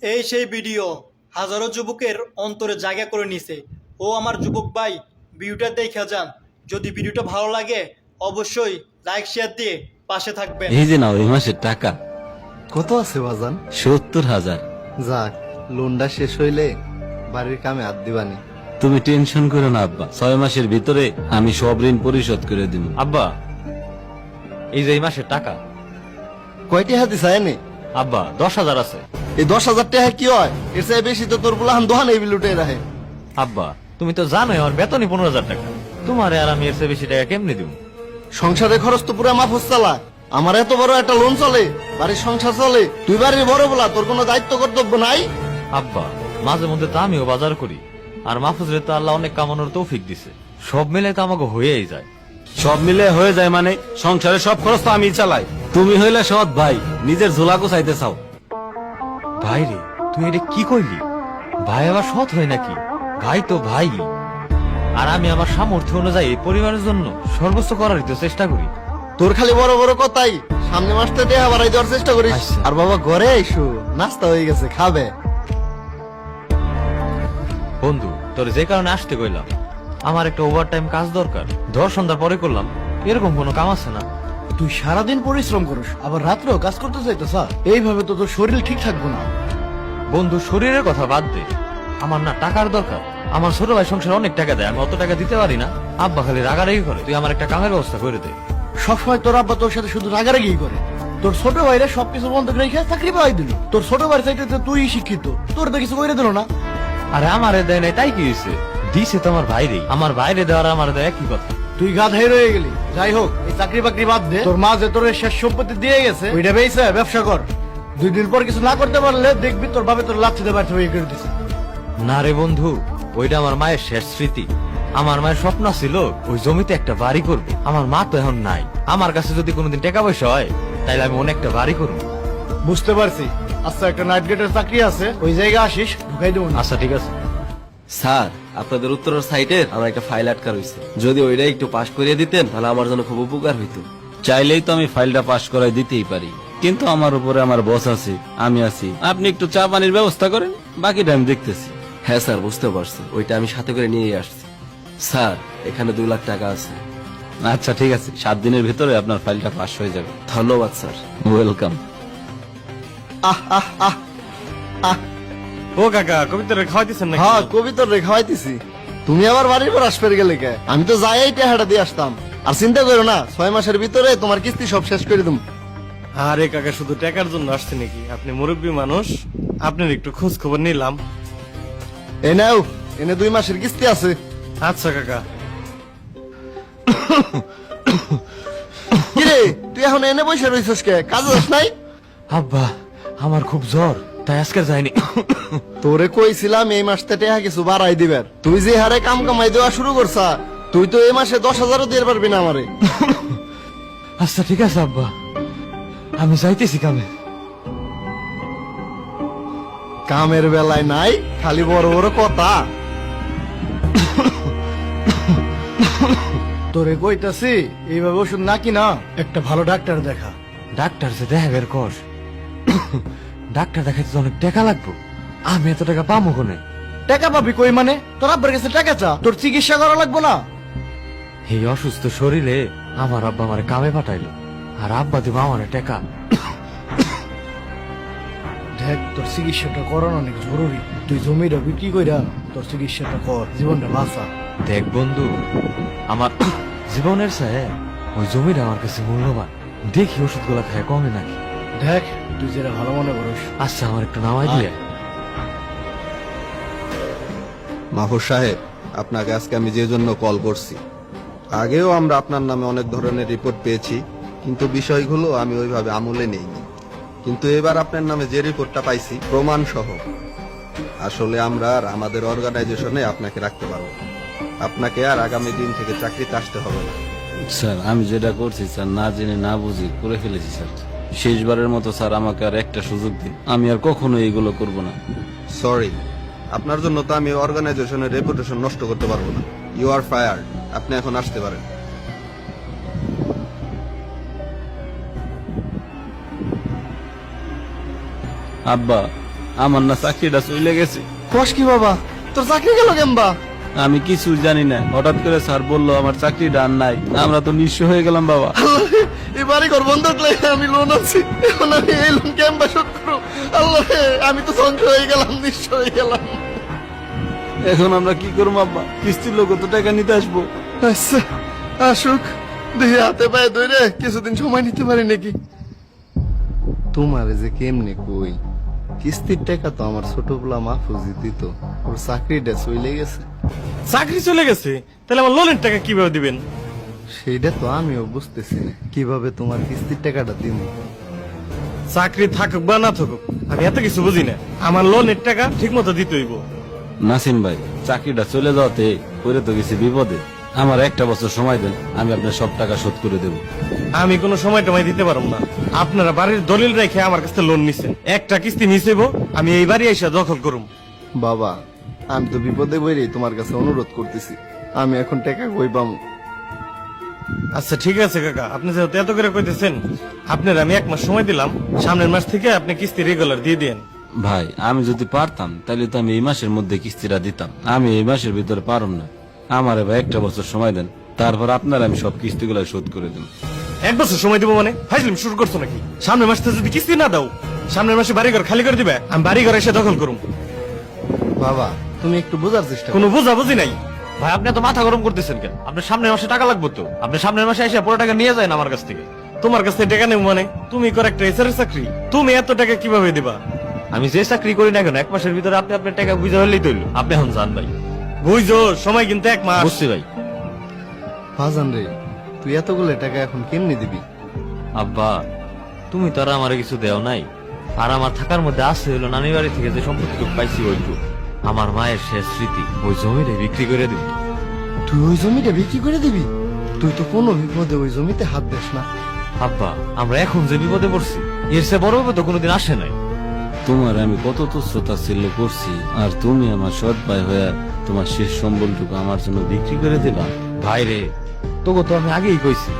এই সেই ভিডিও হাজারো যুবকের অন্তরে জায়গা করে নিছে। ও আমার যুবক ভাই, ভিডিওটা দেখে যান। যদি ভিডিওটা ভালো লাগে অবশ্যই লাইক শেয়ার দিয়ে পাশে থাকবেন। এই যে নাও এই মাসের টাকা কত আছে বাজান? 70,000। যাক, লোনটা শেষ হইলে বাড়ির কামে হাত দিবানি। তুমি টেনশন করো না আব্বা, 6 মাসের ভিতরে আমি সব ঋণ পরিশোধ করে দিব। আব্বা, এই যে এই মাসের টাকা। কয়টি হাতি চায় নে? আব্বা, 10,000 আছে। এই 10,000 টাকা কি হয়? এর চেয়ে বেশি তো তোর বুলাহান দোহান এই লুটে রাখে। আব্বা, তুমি তো জানোই আমার বেতনই 15,000 টাকা। তোমারে আর আমি এর চেয়ে বেশি টাকা কেমনি দিব? সংসারের খরচ তো পুরো মাফ চালা। আমার এত বড় একটা লোন চলে, বাড়ির সংসার চলে, তুই বাড়ির বড় বলা, তোর কোনো দায়িত্ব কর্তব্য নাই? আব্বা, মাঝে মধ্যে তো আমিও বাজার করি, আর মাহফুজরে তো আল্লাহ অনেক কামানোর তৌফিক দিছে। সব মিলে তো আমাকে হয়েই যায়। সব মিলে হয়ে যায় মানে সংসারের সব খরচ তো আমি চালাই। তুমি হইলে সৎ ভাই, নিজের ঝোলাকো চাইতে চাও। ভাই রে, তুই এটা কি কইলি? ভাই আবার সৎ হয় নাকি? ভাই তো ভাই। আর আমি আমার সামর্থ্য অনুযায়ী পরিবারের জন্য সর্বোচ্চ করারই তো চেষ্টা করি। তোর খালি বড় বড় কথাই। সামনে মাসটা টাকা বাড়াই দেওয়ার চেষ্টা করিস। আচ্ছা। আর বাবা ঘরে আইসো, নাস্তা হয়ে গেছে, খাবে। বন্ধু, তোর যে কারণে আসতে কইলাম, আমার একটা ওভারটাইম কাজ দরকার। ধর সন্ধ্যার পরে করলাম, এরকম কোনো কাম আছে না? তুই সারাদিন পরিশ্রম করিস, আবার রাত্রেও কাজ করতে চাইতেছ? এইভাবে তো তোর শরীর ঠিক থাকবো না। বন্ধু, শরীরের কথা বাদ দে, আমার না টাকার দরকার। আমার ছোট ভাই সংসারে অনেক টাকা দেয়, আমি অত টাকা দিতে পারি না। আব্বা খালি রাগারাগি করে। তুই আমার একটা কামের ব্যবস্থা করে দে। সবসময় তোর আব্বা তোর সাথে শুধু রাগারাগি করে। তোর ছোট ভাইরা সবকিছু বন্ধ রেখে চাকরি পাই দিল। তোর ছোট ভাইয়ের চাইতে তুই শিক্ষিত, তোর তো কিছু করে দিল না। আরে আমারে দেয় নাই তাই কি হয়েছে? দিছে তো আমার ভাইরে। আমার ভাইরে দেওয়ার আমার দেয় একই কথা। তুই গাধাই রয়ে গেলি। যাই হোক, এই চাকরি বাকরি বাদ দে। তোর মা যে তোর এই শেষ সম্পত্তি দিয়ে গেছে, ওইটা বেইছে ব্যবসা কর। 2 দিন পর কিছু না করতে পারলে দেখবি তোর বাবা তোর লাথি দিয়ে ব্যর্থ হয়ে করে দিছে। না রে বন্ধু, ওইটা আমার মায়ের শেষ স্মৃতি। আমার মায়ের স্বপ্ন ছিল ওই জমিতে একটা বাড়ি করবে। আমার মা তো এখন নাই। আমার কাছে যদি কোনোদিন টাকা পয়সা হয়, তাইলে আমি অনেকটা বাড়ি করবো। বুঝতে পারছি। আচ্ছা, একটা নাইট গেটের চাকরি আছে, ওই জায়গায় আসিস, ঢুকাই দেবো না। আচ্ছা ঠিক আছে। স্যার, আপনাদের উত্তরের সাইটের আমার একটা ফাইল আটকা রয়েছে। যদি ওইটা একটু পাশ করিয়ে দিতেন তাহলে আমার জন্য খুব উপকার হইতো। চাইলেই তো আমি ফাইলটা পাস করাই দিতেই পারি, কিন্তু আমার উপরে আমার বস আছে, আমি আছি। আপনি একটু চা পানির ব্যবস্থা করেন, বাকিটা আমি দেখতেছি। হ্যাঁ স্যার, বুঝতে পারছি। ওইটা আমি সাথে করে নিয়ে আসছি। স্যার, এখানে 2 লাখ টাকা আছে। আচ্ছা ঠিক আছে, 7 দিনের ভিতরে আপনার ফাইলটা পাস হয়ে যাবে। ধন্যবাদ স্যার। ওয়েলকাম। আহ আহ আহ আহ। ও কাকা, কবিতারে খাওয়াইতেছেন হ্যাঁ, কবিতর রে খাওয়াইতেছি। তুমি আবার বাড়ির পর আসবে গেলে কে? আমি তো যাই এই টাকাটা দিয়ে আসতাম। আর চিন্তা করো না, 6 মাসের ভিতরে তোমার কিস্তি সব শেষ করে দেবো। আরে কাকা, শুধু টাকার জন্য আসছে নাকি? আপনি মুরব্বী মানুষ, আপনার একটু খোঁজ খবর নিলাম। এই নাও, এনে 2 মাসের কিস্তি আছে। আচ্ছা কাকা। কিরে, তুই এখন এনে বসে রইছিস কে? কাজ যাস নাই? আব্বা, আমার খুব জ্বর, তাই আজকে যাইনি। তোরে কইছিলাম এই মাসতে টাকা কিছু বাড়াই দিবার। তুই যে হারে কাম কামাই দেওয়া শুরু করছা, তুই তো এই মাসে 10,000ও দিয়ে পারবি না আমারে। আচ্ছা ঠিক আছে আব্বা, আমি যাইতেছি কামে। কামের বেলায় নাই, খালি বড় বড় কথা। তোরে কইতাছি, এইভাবে ওষুধ নাকি না, একটা ভালো ডাক্তার দেখা। ডাক্তার যে দেখা বের কর। ডাক্তার দেখাইতে তো অনেক টাকা লাগবে। আমি এত টাকা পাবো কোনে? টাকা পাবি কই মানে? তোর আব্বার কাছে টাকা চা, তোর চিকিৎসা করা লাগবো না? এই অসুস্থ শরীরে আমার আব্বা আমার কামে পাঠাইলো, আর আব্বা দিব আমার টাকা। দেখ, তোর চিকিৎসাটা করানো অনেক জরুরি। তুই জমিটা বিক্রি কইরা তোর চিকিৎসাটা কর, জীবনটা বাঁচা। দেখ বন্ধু, আমার জীবনের চেয়ে ওই জমিটা আমার কাছে মূল্যবান। দেখি ওষুধগুলা খায় কমে নাকি। দেখ, তুই যেটা ভালো মনে করিস। আচ্ছা, আমার একটু নামাই দিয়ে। মাহফুজ সাহেব, আপনাকে আজকে আমি যে জন্য কল করছি, আগেও আমরা আপনার নামে অনেক ধরনের রিপোর্ট পেয়েছি, কিন্তু বিষয়গুলো আমি ওইভাবে আমলে নেইনি। কিন্তু এবার আপনার নামে যে রিপোর্টটা পাইছি প্রমাণ সহ, আসলে আমরা আর আমাদের অর্গানাইজেশনে আপনাকে রাখতে পারবো। আপনাকে আর আগামী দিন থেকে চাকরিতে আসতে হবে না। স্যার, আমি যেটা করছি স্যার, না জেনে না বুঝে করে ফেলেছি স্যার। শেষবারের মতো স্যার, আমাকে আর একটা সুযোগ দিন, আমি আর কখনো এইগুলো করব না। সরি, আপনার জন্য তো আমি অর্গানাইজেশনের রেপুটেশন নষ্ট করতে পারবো না। You are fired. আপনি এখন আসতে পারেন। আব্বা, আমার না চাকরিটা চলে গেছে। কস কি বাবা, তোর চাকরি গেল কেমবা? আমি কিছু জানি না, হঠাৎ করে স্যার বললো আমার চাকরিটা আর নাই। আমরা তো নিঃস্ব হয়ে গেলাম বাবা। আল্লাহ, এই বাড়ি ঘর বন্ধক লাগে আমি লোন আছি, এখন আমি এই লোন কেমবা শোধ করবো? আল্লাহ, আমি তো ধ্বংস হয়ে গেলাম, নিঃস্ব হয়ে গেলাম। এখন আমরা কি করবো আব্বা? কিস্তির লোক তো টাকা নিতে আসবো। আচ্ছা আসুক, দেখি হাতে পায়ে ধরে কিছুদিন সময় নিতে পারি নাকি। তোমার যে কেমনে কই, কিস্তির টাকা তো আমার ছোটবেলা মাহফুজি দিত, ওর চাকরিটা চলে গেছে। চাকরি চলে গেছে, তাহলে আমার লোনের টাকা কিভাবে দিবেন? সেইটা তো আমিও বুঝতেছি না, কিভাবে তোমার কিস্তির টাকাটা দিব। চাকরি থাকুক বা না থাকুক, আমি এত কিছু বুঝি না। আমার লোনের টাকা ঠিক মতো দিতে হইব। নাসিম ভাই, চাকরিটা চলে যাওয়াতে পরে তো গেছি বিপদে। আমার একটা বছর সময় দেন, আমি আপনার সব টাকা শোধ করে দেব। আমি কোনো সময় টময় দিতে পারব না। আপনারা বাড়ির দলিল রেখে আমার কাছে লোন নিছেন, একটা কিস্তি মিশাইব, আমি এই বাড়ি এসে দখল করুম। বাবা, আমি তো বিপদে বইরে তোমার কাছে অনুরোধ করতেছি, আমি এখন টাকা কই পাম? আচ্ছা ঠিক আছে কাকা, আপনি যেহেতু এত করে কইতেছেন, আপনার আমি 1 মাস সময় দিলাম, সামনের মাস থেকে আপনি কিস্তি রেগুলার দিয়ে দেন। ভাই, আমি যদি পারতাম তাহলে তো আমি এই মাসের মধ্যে কিস্তিটা দিতাম। আমি এই মাসের ভিতরে পারম না। আমার এবার একটা বছর সময় দেন, তারপর আপনার আমি সব কিস্তিগুলো শোধ করে দেব। 1 বছর সময় দিব মানে ফাইজলিম শুরু করছো নাকি? সামনের মাসে যদি কিস্তি না দাও, সামনের মাসে বাড়িঘর খালি করে দিবে, আমি বাড়িঘর এসে দখল করুম। বাবা, তুমি একটু বোঝার চেষ্টা করো। কোনো বুঝাবুঝি নাই। ভাই আপনি তো মাথা গরম করতেছেন কেন? আপনার সামনের মাসে টাকা লাগবে তো, আপনি সামনের মাসে এসে পুরো টাকা নিয়ে যায় আমার কাছ থেকে। তোমার কাছ থেকে টাকা নেব মানে? তুমি করে একটা এসআর চাকরি, তুমি এত টাকা কিভাবে দিবা? আমি যে চাকরি করি না কেন, 1 মাসের ভিতরে আপনি আপনার টাকা বুঝে হলেই তৈল। আপনি এখন যান ভাই। বুঝছো, সময় কিন্তু 1 মাস। বুঝছি ভাই। ফাজান রে, তুই এতগুলো টাকা এখন কেমনি দিবি? আব্বা, তুমি তো আর আমার কিছু দেও নাই, আর আমার থাকার মধ্যে আছে হলো নানি বাড়ি থেকে যে সম্পত্তিটুকু পাইছি ওইটু। আমার মায়ের শেষ স্মৃতি, ওই জমিটা বিক্রি করে দিব। তুই ওই জমিটা বিক্রি করে দিবি? তুই তো কোনো বিপদে ওই জমিতে হাত দিস না। আব্বা, আমরা এখন যে বিপদে পড়ছি, এর সে বড় বিপদ তো কোনোদিন আসে নাই। তোমার আমি কত তুচ্ছতা ছিল করছি, আর তুমি আমার সৎ ভাই হয়ে তোমার শেষ সম্বলটুকু আমার জন্য বিক্রি করে দিবা। ভাই রে, তোকে তো আমি আগেই কইছি